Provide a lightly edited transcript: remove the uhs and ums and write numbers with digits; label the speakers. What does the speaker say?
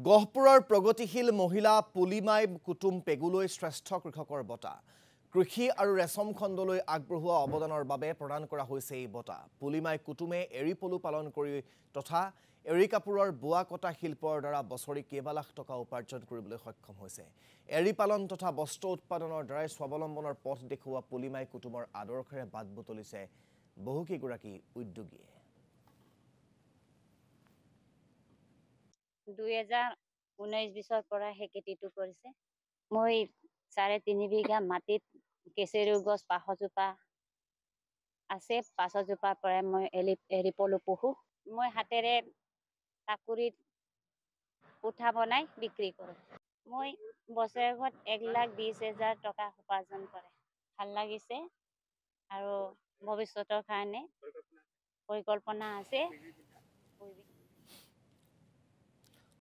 Speaker 1: গহপুৰৰ প্ৰগতিশীল মহিলা পুলিমাই কুটুম পেগুলৈ শ্ৰেষ্ঠ কৃষকৰ বঁটা কৃষি আৰু ৰেশম খণ্ডলৈ আগবঢ়োৱা অৱদানৰ বাবে প্ৰদান কৰা হৈছে এই বঁটা পুলিমাই কুটুমে এৰী পলু পালন কৰি তথা এৰী কাপোৰৰ বোৱা কটা শিল্পৰ দ্বাৰা বছৰি কেইবা লাখ টকা উপাৰ্জন কৰিবলৈ সক্ষম হৈছে এৰী পালন তথা বস্ত্ৰ উৎপাদনৰ দ্বাৰাই স্বাৱলম্বনৰ পথ দেখুওৱা পুলিমাই কুটুমৰ আদৰ্শৰে বাট বুটলিছে বহুকেইগৰাকী উদ্যোগীয়ে
Speaker 2: 2019-20 পৰা হেকেটিটো কৰিছে মই 3.5 বিঘা মাটিত কেচেৰু গছ 5 জোপা আছে 5 জোপাৰ পৰা মই এৰী পলু পোহো মই হাতেৰে তাকুৰিত উঠা বনাই বিক্ৰী কৰোঁ মই বছৰেকত 1,20,000 টকা উপাৰ্জন কৰে ভাল লাগিছে আৰু ভৱিষ্যতৰ কাৰণে পৰিকল্পনা আছে